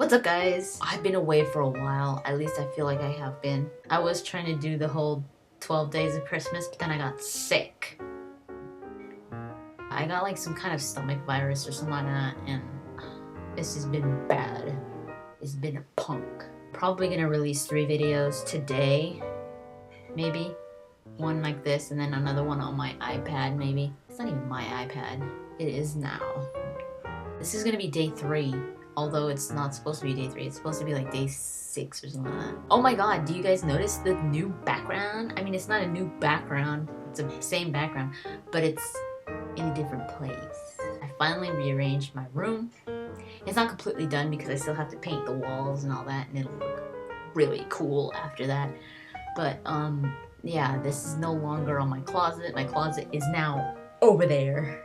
What's up, guys? I've been away for a while. At least I feel like I have been. I was trying to do the whole 12 days of Christmas, but then I got sick. I got like some kind of stomach virus or something like that, and this has been bad. It's been a punk. Probably gonna release 3 videos today, maybe. One like this, and then another one on my iPad, maybe. It's not even my iPad. It is now. This is gonna be day 3, although it's not supposed to be day 3. It's supposed to be like day 6 or something like that. Oh my god, do you guys notice the new background? I mean, it's not a new background. It's the same background, but it's in a different place. I finally rearranged my room. It's not completely done because I still have to paint the walls and all that, and it'll look really cool after that. But, yeah, this is no longer on my closet. My closet is now over there.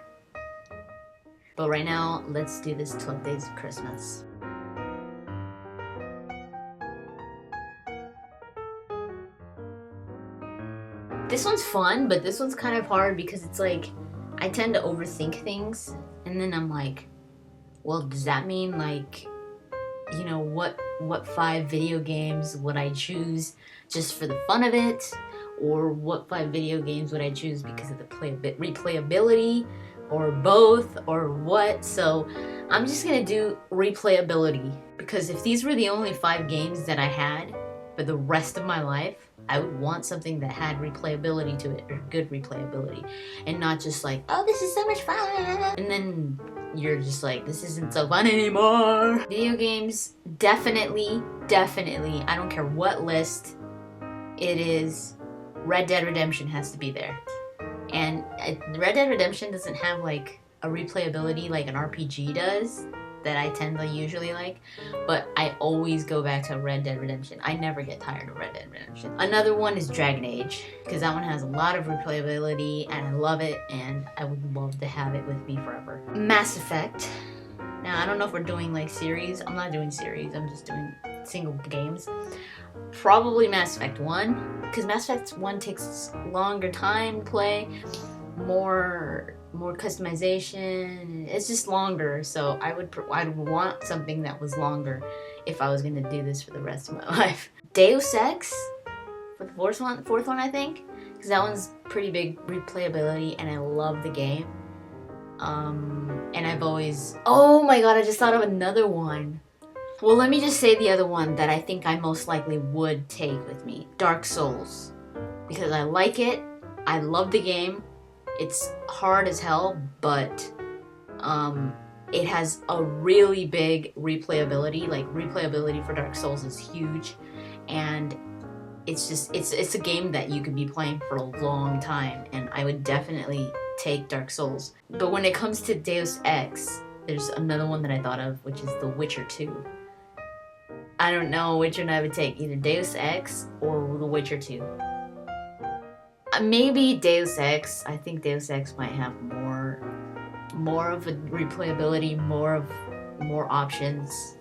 But right now, let's do this 12 days of Christmas. This one's fun, but this one's kind of hard because it's like, I tend to overthink things, and then I'm like, well, does that mean like, you know, what 5 video games would I choose just for the fun of it? Or what 5 video games would I choose because of the replayability? Or both, or what? So I'm just gonna do replayability, because if these were the only 5 games that I had for the rest of my life, I would want something that had replayability to it, or good replayability, and not just like, oh, this is so much fun, and then you're just like, this isn't so fun anymore. Video games, definitely, I don't care what list it is, Red Dead Redemption has to be there. And Red Dead Redemption doesn't have like a replayability like an RPG does, that I tend to usually like, but I always go back to Red Dead Redemption. I never get tired of Red Dead Redemption. Another one is Dragon Age, because that one has a lot of replayability and I love it, and I would love to have it with me forever. Mass Effect. Now, I don't know if we're doing like series. I'm not doing series, I'm just doing single games. Probably Mass Effect 1, because Mass Effect 1 takes longer time to play, more customization. It's just longer, so I'd want something that was longer if I was gonna do this for the rest of my life. Deus Ex for the fourth one I think, because that one's pretty big replayability and I love the game. And I've always, oh my god, I just thought of another one. Well, let me just say the other one that I think I most likely would take with me. Dark Souls. Because I like it, I love the game, it's hard as hell, but it has a really big replayability. Like, replayability for Dark Souls is huge, and it's just, it's a game that you could be playing for a long time, and I would definitely take Dark Souls. But when it comes to Deus Ex, there's another one that I thought of, which is The Witcher 2. I don't know which one I would take, either Deus Ex or The Witcher 2. Maybe Deus Ex. I think Deus Ex might have more of a replayability, more options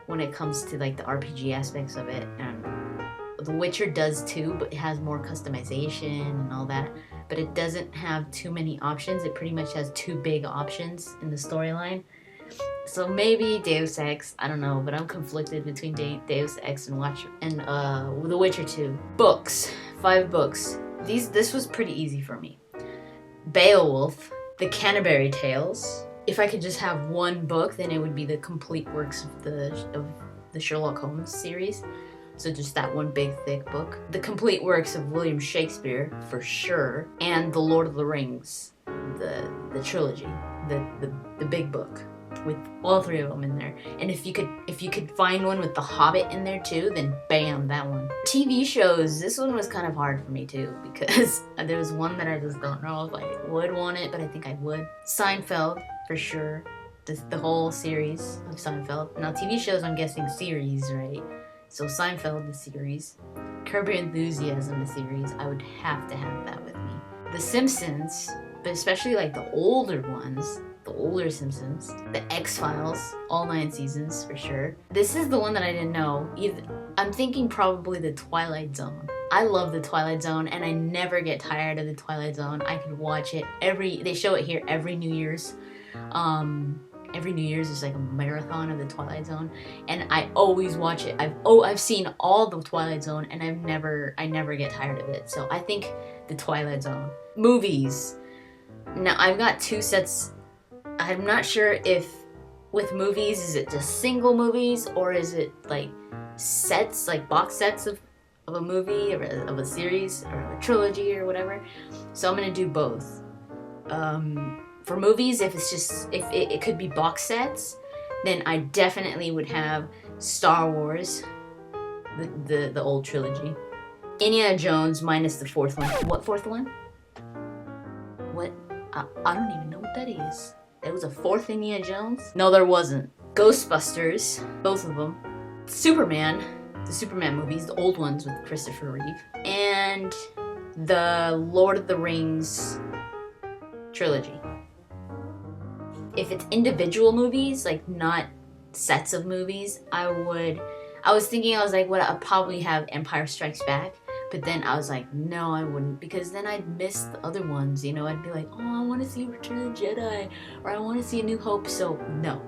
when it comes to like the RPG aspects of it. And The Witcher does too, but it has more customization and all that. But it doesn't have too many options. It pretty much has 2 big options in the storyline. So maybe Deus Ex, I don't know, but I'm conflicted between Deus Ex and The Witcher 2. Books, 5 books. This was pretty easy for me. Beowulf, The Canterbury Tales. If I could just have one book, then it would be the complete works of the Sherlock Holmes series. So just that one big thick book. The complete works of William Shakespeare, for sure, and The Lord of the Rings, the trilogy, the big book, with all 3 of them in there. And if you could find one with The Hobbit in there too, then bam, that one. TV shows, this one was kind of hard for me too, because there was one that I just don't know if I would want it, but I think I would. Seinfeld, for sure. The whole series of Seinfeld. Now, TV shows, I'm guessing series, right? So Seinfeld, the series. Curb Your Enthusiasm, the series. I would have to have that with me. The Simpsons, but especially like the older ones, the older Simpsons. The X-Files, all 9 seasons for sure. This is the one that I didn't know. I'm thinking probably The Twilight Zone. I love The Twilight Zone, and I never get tired of The Twilight Zone. I could watch it they show it here every New Year's. every New Year's is like a marathon of the Twilight Zone, and I always watch it. I've seen all the Twilight Zone, and I never get tired of it. So I think the Twilight Zone. Movies. Now I've got 2 sets. I'm not sure if with movies is it just single movies or is it like sets, like box sets of a movie or of a series or a trilogy or whatever. So I'm gonna do both. For movies, if it could be box sets, then I definitely would have Star Wars, the old trilogy. Indiana Jones minus the 4th one. What 4th one? What? I don't even know what that is. There was a 4th Indiana Jones? No, there wasn't. Ghostbusters, both of them. Superman, the Superman movies, the old ones with Christopher Reeve. And the Lord of the Rings trilogy. If it's individual movies, like not sets of movies, I was thinking, I'd probably have Empire Strikes Back, but then I was like, no, I wouldn't, because then I'd miss the other ones, you know, I'd be like, oh, I want to see Return of the Jedi, or I want to see A New Hope, so no.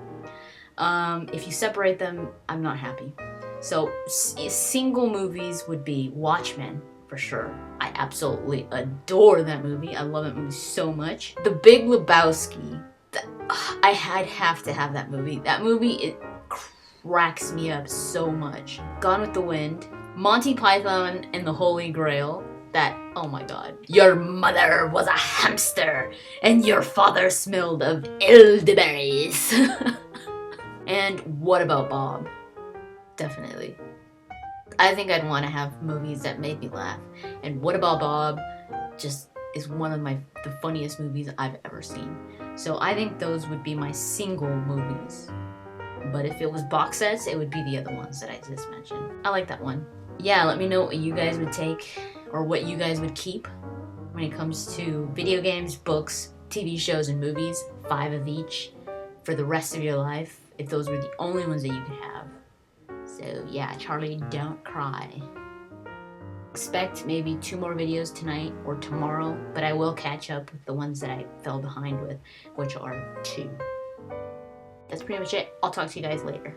If you separate them, I'm not happy. So single movies would be Watchmen, for sure. I absolutely adore that movie. I love that movie so much. The Big Lebowski. I'd have to have that movie. That movie, it cracks me up so much. Gone with the Wind. Monty Python and the Holy Grail. That, oh my god. Your mother was a hamster, and your father smelled of elderberries. And What About Bob? Definitely. I think I'd want to have movies that make me laugh. And What About Bob just is one of the funniest movies I've ever seen. So I think those would be my single movies. But if it was box sets, it would be the other ones that I just mentioned. I like that one. Yeah, let me know what you guys would take or what you guys would keep when it comes to video games, books, TV shows, and movies. 5 of each for the rest of your life, if those were the only ones that you could have. So yeah, Charlie, don't cry. Expect maybe 2 more videos tonight or tomorrow, but I will catch up with the ones that I fell behind with, which are 2. That's pretty much it. I'll talk to you guys later.